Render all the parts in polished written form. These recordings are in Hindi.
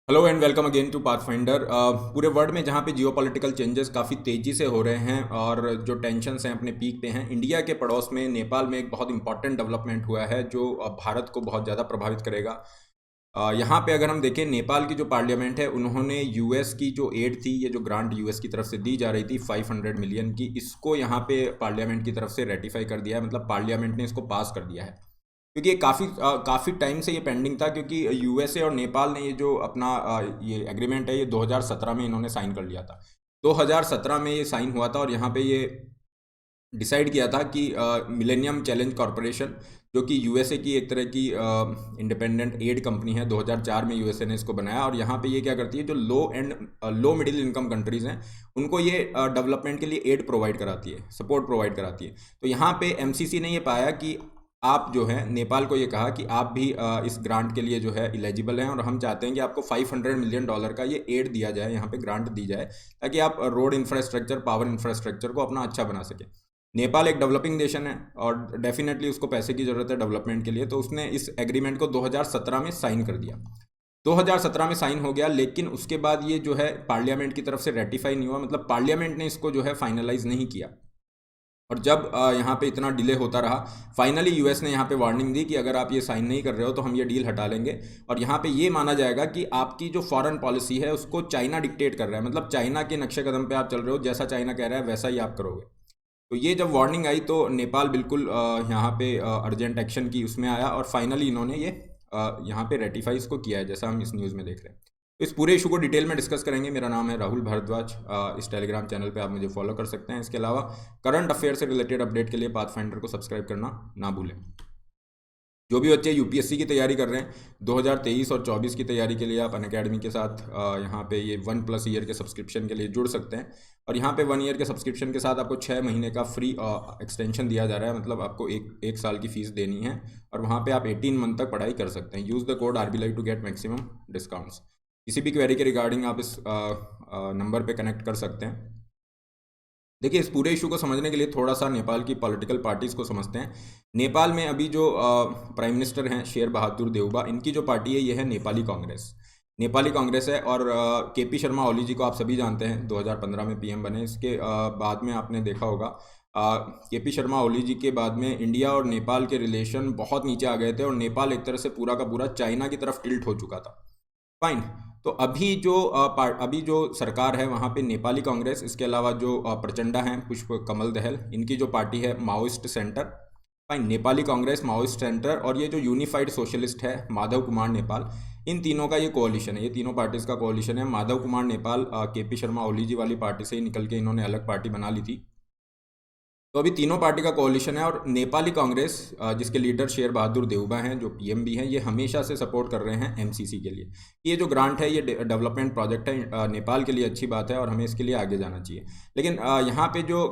Hello and welcome again to Pathfinder. पूरे वर्ल्ड में जहाँ पे जियोपॉलिटिकल चेंजेस काफ़ी तेज़ी से हो रहे हैं और जो टेंशन्स हैं अपने पीक पे हैं, इंडिया के पड़ोस में नेपाल में एक बहुत इंपॉर्टेंट डेवलपमेंट हुआ है जो भारत को बहुत ज़्यादा प्रभावित करेगा। यहाँ पे अगर हम देखें, नेपाल की जो पार्लियामेंट है उन्होंने यूएस की जो एड थी, ये जो ग्रांट यूएस की तरफ से दी जा रही थी 500 मिलियन की, इसको यहाँ पे पार्लियामेंट की तरफ से रेटिफाई कर दिया है। मतलब पार्लियामेंट ने इसको पास कर दिया है, क्योंकि ये काफ़ी टाइम से ये पेंडिंग था। क्योंकि यूएसए और नेपाल ने ये जो अपना ये एग्रीमेंट है, ये 2017 में इन्होंने साइन कर लिया था। 2017 में ये साइन हुआ था और यहाँ पे ये डिसाइड किया था कि मिलेनियम चैलेंज कॉरपोरेशन, जो कि यूएसए की एक तरह की इंडिपेंडेंट एड कंपनी है, 2004 में यूएसए ने इसको बनाया। और यहाँ पे ये क्या करती है, जो लो मिडिल इनकम कंट्रीज़ हैं उनको ये डेवलपमेंट के लिए एड प्रोवाइड कराती है, सपोर्ट प्रोवाइड कराती है। तो यहाँ पे एमसीसी ने ये पाया कि आप जो है नेपाल को ये कहा कि आप भी इस ग्रांट के लिए जो है इलिजिबल हैं, और हम चाहते हैं कि आपको $500 मिलियन का ये एड दिया जाए, यहाँ पे ग्रांट दी जाए, ताकि आप रोड इंफ्रास्ट्रक्चर, पावर इंफ्रास्ट्रक्चर को अपना अच्छा बना सकें। नेपाल एक डेवलपिंग नेशन है और डेफिनेटली उसको पैसे की ज़रूरत है डेवलपमेंट के लिए, तो उसने इस एग्रीमेंट को 2017 में साइन कर दिया। 2017 में साइन हो गया, लेकिन उसके बाद ये जो है पार्लियामेंट की तरफ से रेटिफाई नहीं हुआ। मतलब पार्लियामेंट ने इसको जो है फाइनलाइज नहीं किया। और जब यहाँ पे इतना डिले होता रहा, फाइनली यूएस ने यहाँ पे वार्निंग दी कि अगर आप ये साइन नहीं कर रहे हो तो हम ये डील हटा लेंगे। और यहाँ पे ये माना जाएगा कि आपकी जो फॉरेन पॉलिसी है उसको चाइना डिक्टेट कर रहा है, मतलब चाइना के नक्शे कदम पे आप चल रहे हो, जैसा चाइना कह रहा है वैसा ही आप करोगे। तो ये जब वार्निंग आई तो नेपाल बिल्कुल यहाँ पे अर्जेंट एक्शन की उसमें आया, और फाइनली इन्होंने ये यहाँ पे रेटिफाई इसको किया है, जैसा हम इस न्यूज़ में देख रहे हैं। तो इस पूरे इशू को डिटेल में डिस्कस करेंगे। मेरा नाम है राहुल भारद्वाज। इस टेलीग्राम चैनल पे आप मुझे फॉलो कर सकते हैं। इसके अलावा करंट अफेयर से रिलेटेड अपडेट के लिए पाथफाइंडर को सब्सक्राइब करना ना भूलें। जो भी बच्चे यूपीएससी की तैयारी कर रहे हैं, 2023 और 24 की तैयारी के लिए आप अनअकैडमी के साथ यहाँ पे ये 1+ ईयर के सब्सक्रिप्शन के लिए जुड़ सकते हैं। और यहाँ पे 1 ईयर के सब्सक्रिप्शन के साथ आपको 6 महीने का फ्री एक्सटेंशन दिया जा रहा है। मतलब आपको एक साल की फ़ीस देनी है और वहाँ पे आप 18 मंथ तक पढ़ाई कर सकते हैं। Use the code RBLIVE to get maximum discounts. किसी भी क्वेरी के रिगार्डिंग आप इस नंबर पे कनेक्ट कर सकते हैं। देखिए, इस पूरे इशू को समझने के लिए थोड़ा सा नेपाल की पॉलिटिकल पार्टीज़ को समझते हैं। नेपाल में अभी जो प्राइम मिनिस्टर हैं शेर बहादुर देउबा, इनकी जो पार्टी है ये है नेपाली कांग्रेस। नेपाली कांग्रेस है, और केपी शर्मा ओली जी को आप सभी जानते हैं, 2015 में पीएम बने। इसके बाद में आपने देखा होगा केपी शर्मा ओली जी के बाद में इंडिया और नेपाल के रिलेशन बहुत नीचे आ गए थे, और नेपाल एक तरह से पूरा का पूरा चाइना की तरफ टिल्ट हो चुका था। फाइन। तो अभी जो सरकार है वहाँ पे नेपाली कांग्रेस, इसके अलावा जो प्रचंडा हैं पुष्प कमल दहल, इनकी जो पार्टी है Maoist centre. Fine, Nepali Congress, Maoist centre, और ये जो यूनिफाइड सोशलिस्ट है माधव कुमार नेपाल, इन तीनों का ये कोalition है, ये तीनों पार्टीज़ का कोalition है। माधव कुमार नेपाल केपी शर्मा ओली जी वाली पार्टी से ही निकल के इन्होंने अलग पार्टी बना ली थी। तो अभी तीनों पार्टी का कोalition है, और नेपाली कांग्रेस जिसके लीडर शेर बहादुर देउबा हैं, जो पीएम भी हैं, ये हमेशा से सपोर्ट कर रहे हैं एमसीसी के लिए। ये जो ग्रांट है ये डेवलपमेंट प्रोजेक्ट है, नेपाल के लिए अच्छी बात है और हमें इसके लिए आगे जाना चाहिए। लेकिन यहाँ पे जो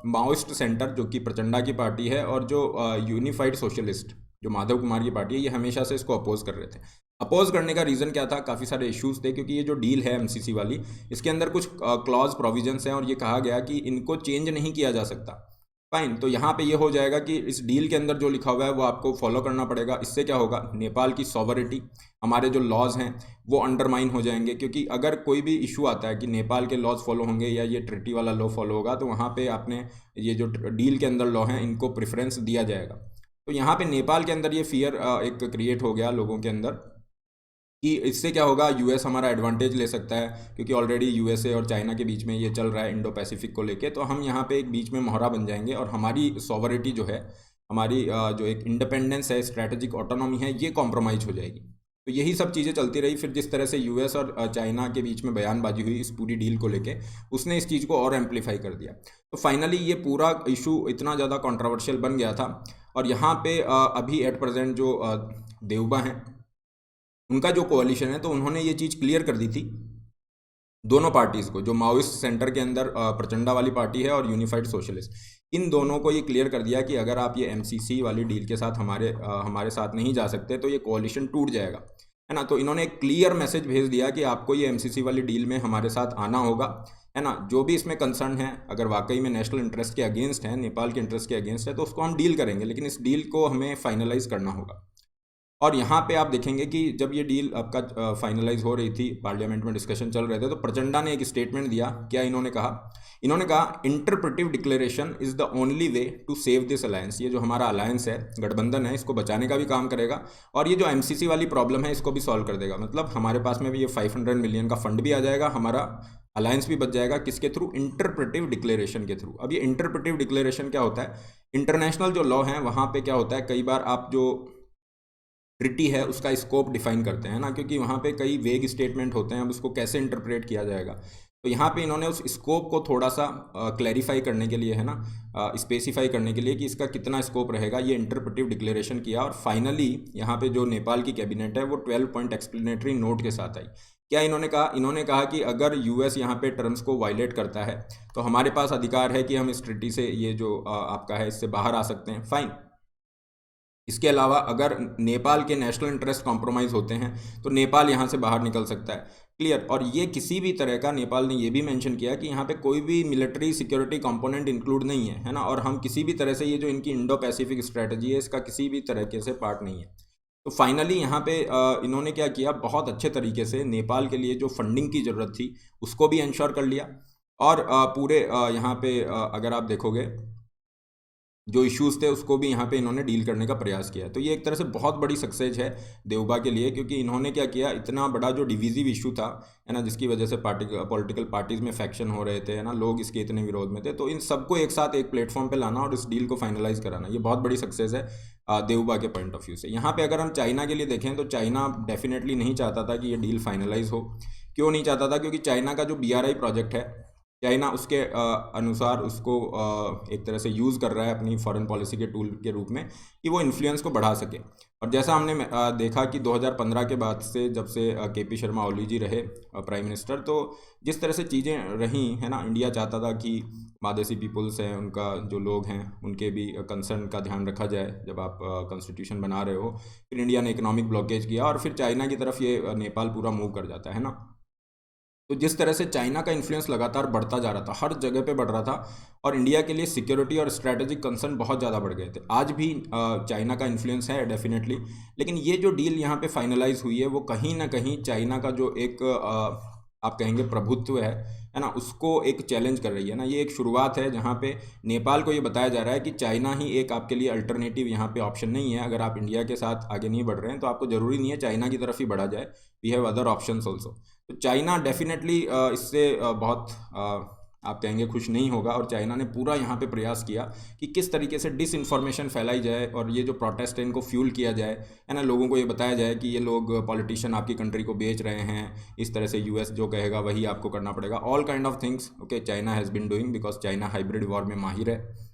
माओइस्ट सेंटर, जो कि प्रचंडा की पार्टी है, और जो यूनिफाइड सोशलिस्ट, जो माधव कुमार की पार्टी है, ये हमेशा से इसको अपोज कर रहे थे। अपोज करने का रीज़न क्या था? काफ़ी सारे इश्यूज थे, क्योंकि ये जो डील है एमसीसी वाली, इसके अंदर कुछ क्लॉज प्रोविजंस हैं, और ये कहा गया कि इनको चेंज नहीं किया जा सकता। फाइन। तो यहाँ पे ये हो जाएगा कि इस डील के अंदर जो लिखा हुआ है वो आपको फॉलो करना पड़ेगा। इससे क्या होगा, नेपाल की सॉवरिटी, हमारे जो लॉज हैं वो अंडरमाइन हो जाएंगे। क्योंकि अगर कोई भी इशू आता है कि नेपाल के लॉज फॉलो होंगे या ये ट्रिटी वाला लॉ फॉलो होगा, तो वहाँ पे आपने ये जो डील के अंदर लॉ हैं इनको प्रेफरेंस दिया जाएगा। तो यहाँ पे नेपाल के अंदर ये फियर एक क्रिएट हो गया लोगों के अंदर कि इससे क्या होगा, यूएस हमारा एडवांटेज ले सकता है, क्योंकि ऑलरेडी यूएसए और चाइना के बीच में ये चल रहा है इंडो पैसिफिक को लेके। तो हम यहाँ पे एक बीच में मोहरा बन जाएंगे, और हमारी सॉवरिटी जो है, हमारी जो एक इंडिपेंडेंस है, स्ट्रैटेजिक ऑटोनॉमी है, ये कॉम्प्रोमाइज़ हो जाएगी। तो यही सब चीज़ें चलती रही। फिर जिस तरह से यूएस और चाइना के बीच में बयानबाजी हुई इस पूरी डील को लेके, उसने इस चीज़ को और एम्पलीफाई कर दिया। तो फाइनली ये पूरा इशू इतना ज़्यादा कंट्रोवर्शियल बन गया था। और यहाँ पे अभी एट प्रेजेंट जो देउबा हैं, उनका जो कोalition है, तो उन्होंने ये चीज़ क्लियर कर दी थी दोनों पार्टीज़ को, जो माओइस्ट सेंटर के अंदर प्रचंडा वाली पार्टी है और यूनिफाइड सोशलिस्ट, इन दोनों को ये क्लियर कर दिया कि अगर आप ये एमसीसी वाली डील के साथ हमारे साथ नहीं जा सकते तो ये कोalition टूट जाएगा, है ना। तो इन्होंने एक क्लियर मैसेज भेज दिया कि आपको ये एमसीसी वाली डील में हमारे साथ आना होगा, है ना। जो भी इसमें कंसर्न है, अगर वाकई में नेशनल इंटरेस्ट के अगेंस्ट है, नेपाल के इंटरेस्ट के अगेंस्ट है, तो उसको हम डील करेंगे, लेकिन इस डील को हमें फाइनलाइज करना होगा। और यहाँ पे आप देखेंगे कि जब ये डील आपका फाइनलाइज हो रही थी, पार्लियामेंट में डिस्कशन चल रहे थे, तो प्रचंडा ने एक स्टेटमेंट दिया। क्या इन्होंने कहा interpretive declaration is the only way to save this alliance. ये जो हमारा अलायंस है, गठबंधन है, इसको बचाने का भी काम करेगा और ये जो एमसीसी वाली प्रॉब्लम है इसको भी सॉल्व कर देगा। मतलब हमारे पास में भी ये 500 मिलियन का फंड भी आ जाएगा, हमारा अलायंस भी बच जाएगा। किसके थ्रू? इंटरप्रेटिव डिक्लेरेशन के थ्रू। अब ये इंटरप्रेटिव डिक्लेरेशन क्या होता है? इंटरनेशनल जो लॉ है वहाँ पे क्या होता है, कई बार आप जो ट्रिटी है उसका स्कोप डिफाइन करते हैं ना, क्योंकि वहाँ पे कई वेग स्टेटमेंट होते हैं, अब उसको कैसे इंटरप्रेट किया जाएगा। तो यहाँ पे इन्होंने उस स्कोप को थोड़ा सा क्लैरिफाई करने के लिए, है ना, स्पेसिफाई करने के लिए कि इसका कितना स्कोप रहेगा, ये इंटरप्रेटिव डिक्लेरेशन किया। और फाइनली यहाँ पे जो नेपाल की कैबिनेट है वो 12 पॉइंट एक्सप्लेनेटरी नोट के साथ आई। क्या इन्होंने कहा कि अगर यूएस यहाँ पे टर्म्स को वायलेट करता है तो हमारे पास अधिकार है कि हम इस ट्रिटी से, ये जो आपका है, इससे बाहर आ सकते हैं। फाइन। इसके अलावा अगर नेपाल के नेशनल इंटरेस्ट कॉम्प्रोमाइज़ होते हैं तो नेपाल यहाँ से बाहर निकल सकता है। क्लियर। और ये किसी भी तरह का, नेपाल ने ये भी मेंशन किया कि यहाँ पे कोई भी मिलिट्री सिक्योरिटी कंपोनेंट इंक्लूड नहीं है ना, और हम किसी भी तरह से, ये जो इनकी इंडो पैसिफिक स्ट्रेटजी है, इसका किसी भी तरीके से पार्ट नहीं है। तो फाइनली यहाँ पे इन्होंने क्या किया, बहुत अच्छे तरीके से नेपाल के लिए जो फंडिंग की ज़रूरत थी उसको भी इंश्योर कर लिया। और पूरे यहाँ पे अगर आप देखोगे जो इश्यूज़ थे उसको भी यहाँ पे इन्होंने डील करने का प्रयास किया है। तो ये एक तरह से बहुत बड़ी सक्सेस है देवबा के लिए, क्योंकि इन्होंने क्या किया, इतना बड़ा जो डिविजिव इशू था, है ना, जिसकी वजह से पॉलिटिकल पार्टीज़ में फैक्शन हो रहे थे, है ना, लोग इसके इतने विरोध में थे, तो इन सबको एक साथ एक प्लेटफॉर्म पे लाना और इस डील को फाइनलाइज कराना, ये बहुत बड़ी सक्सेस है देवबा के पॉइंट ऑफ व्यू से। यहाँ पे अगर हम चाइना के लिए देखें तो चाइना डेफिनेटली नहीं चाहता था कि ये डील फाइनलाइज हो। क्यों नहीं चाहता था? क्योंकि चाइना का जो BRI प्रोजेक्ट है, चाइना उसके अनुसार उसको एक तरह से यूज़ कर रहा है अपनी फॉरेन पॉलिसी के टूल के रूप में, कि वो इन्फ्लुएंस को बढ़ा सके। और जैसा हमने देखा कि 2015 के बाद से, जब से KP शर्मा ओली जी रहे प्राइम मिनिस्टर, तो जिस तरह से चीज़ें रही, है ना, इंडिया चाहता था कि मादेसी पीपल्स हैं, उनका जो लोग हैं, उनके भी कंसर्न का ध्यान रखा जाए जब आप कॉन्स्टिट्यूशन बना रहे हो। फिर इंडिया ने इकोनॉमिक ब्लॉकेज किया और फिर चाइना की तरफ ये नेपाल पूरा मूव कर जाता है ना। तो जिस तरह से चाइना का इन्फ्लुएंस लगातार बढ़ता जा रहा था, हर जगह पे बढ़ रहा था, और इंडिया के लिए सिक्योरिटी और स्ट्रैटेजिक कंसर्न बहुत ज़्यादा बढ़ गए थे। आज भी चाइना का इन्फ्लुएंस है डेफिनेटली, लेकिन ये जो डील यहाँ पे फाइनलाइज हुई है वो कहीं ना कहीं चाइना का जो एक आप कहेंगे प्रभुत्व है ना, उसको एक चैलेंज कर रही है ना। ये एक शुरुआत है जहाँ पे नेपाल को ये बताया जा रहा है कि चाइना ही एक आपके लिए अल्टरनेटिव यहाँ पे ऑप्शन नहीं है। अगर आप इंडिया के साथ आगे नहीं बढ़ रहे हैं तो आपको ज़रूरी नहीं है चाइना की तरफ ही बढ़ा जाए, we have other options also. तो चाइना डेफिनेटली इससे बहुत आप कहेंगे खुश नहीं होगा, और चाइना ने पूरा यहाँ पे प्रयास किया कि किस तरीके से डिस इन्फॉर्मेशन फैलाई जाए और ये जो प्रोटेस्ट है इनको फ्यूल किया जाए, है ना, लोगों को ये बताया जाए कि ये लोग पॉलिटिशियन आपकी कंट्री को बेच रहे हैं, इस तरह से यूएस जो कहेगा वही आपको करना पड़ेगा, all kind of things okay China has been doing, because China hybrid war में माहिर है।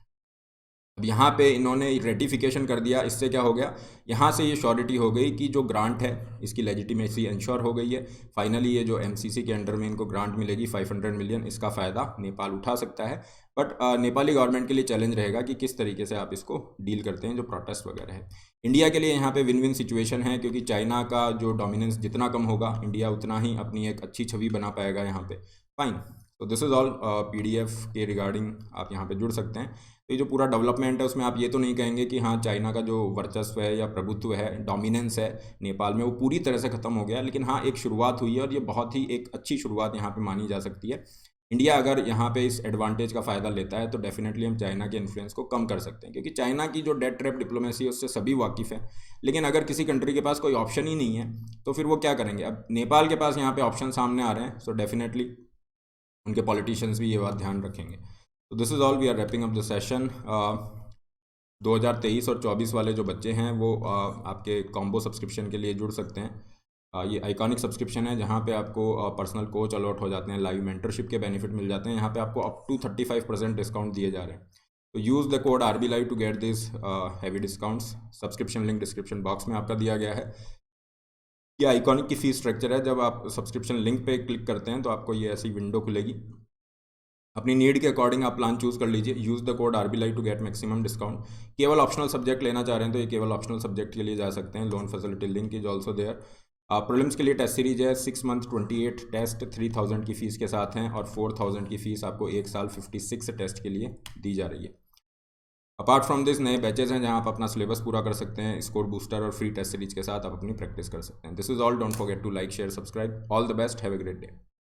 अब यहाँ पे इन्होंने रेटिफिकेशन कर दिया, इससे क्या हो गया, यहाँ से ये श्योरिटी हो गई कि जो ग्रांट है इसकी लेजिटिमेसी इंश्योर हो गई है। फाइनली ये जो एमसीसी के अंडर में इनको ग्रांट मिलेगी 500 मिलियन, इसका फ़ायदा नेपाल उठा सकता है। बट नेपाली गवर्नमेंट के लिए चैलेंज रहेगा कि किस तरीके से आप इसको डील करते हैं, जो प्रोटेस्ट वगैरह है। इंडिया के लिए यहाँ पे विन विन सिचुएशन है, क्योंकि चाइना का जो डोमिनेंस जितना कम होगा, इंडिया उतना ही अपनी एक अच्छी छवि बना पाएगा यहाँ पे। फाइन। तो दिस इज़ ऑल PDF के रिगार्डिंग आप यहाँ पे जुड़ सकते हैं। तो ये जो पूरा डेवलपमेंट है उसमें आप ये तो नहीं कहेंगे कि हाँ चाइना का जो वर्चस्व है या प्रभुत्व है, डोमिनेंस है नेपाल में, वो पूरी तरह से ख़त्म हो गया, लेकिन हाँ एक शुरुआत हुई है और ये बहुत ही एक अच्छी शुरुआत यहाँ पे मानी जा सकती है। इंडिया अगर यहाँ पे इस एडवांटेज का फ़ायदा लेता है तो डेफिनेटली हम चाइना के इन्फ्लुएंस को कम कर सकते हैं, क्योंकि चाइना की जो डेट ट्रैप डिप्लोमेसी है उससे सभी वाकिफ़ हैं। लेकिन अगर किसी कंट्री के पास कोई ऑप्शन ही नहीं है तो फिर वो क्या करेंगे? अब नेपाल के पास यहाँ पे ऑप्शन सामने आ रहे हैं, सो डेफिनेटली उनके पॉलिटिशियंस भी ये बात ध्यान रखेंगे। तो this is all, we are wrapping up the session. 2023 और 24 वाले जो बच्चे हैं वो आपके कॉम्बो सब्सक्रिप्शन के लिए जुड़ सकते हैं। ये आइकॉनिक सब्सक्रिप्शन है जहाँ पे आपको पर्सनल कोच अलॉट हो जाते हैं, लाइव मेंटरशिप के बेनिफिट मिल जाते हैं, यहाँ पे आपको अप टू 35% डिस्काउंट दिए जा रहे हैं। तो use the code RB Live to get this heavy discounts. Subscription link description box में आपका दिया गया है। ये आइकॉनिक की फीस स्ट्रक्चर है, जब आप सब्सक्रिप्शन लिंक पे क्लिक करते हैं तो आपको ये ऐसी विंडो खुलेगी। अपनी नीड के अकॉर्डिंग आप प्लान चूज़ कर लीजिए। Use the code RB Live to get maximum discount. केवल ऑप्शनल सब्जेक्ट लेना चाह रहे हैं तो ये केवल ऑप्शनल सब्जेक्ट के लिए जा सकते हैं। Loan facility link is also there. Prelims के लिए टेस्ट सीरीज है, 6 मंथ 28 टेस्ट 3000 की फ़ीस के साथ हैं, और 4000 की फ़ीस आपको 1 साल 56 टेस्ट के लिए दी जा रही है। अपार्ट फ्रॉम दिस नए बैचेज हैं जहाँ आप अपना सिलेबस पूरा कर सकते हैं, स्कोर बूस्टर और फ्री टेस्ट सीरीज के साथ आप अपनी प्रैक्टिस कर सकते हैं। This is all, don't forget to like share subscribe. All the best, have a great day.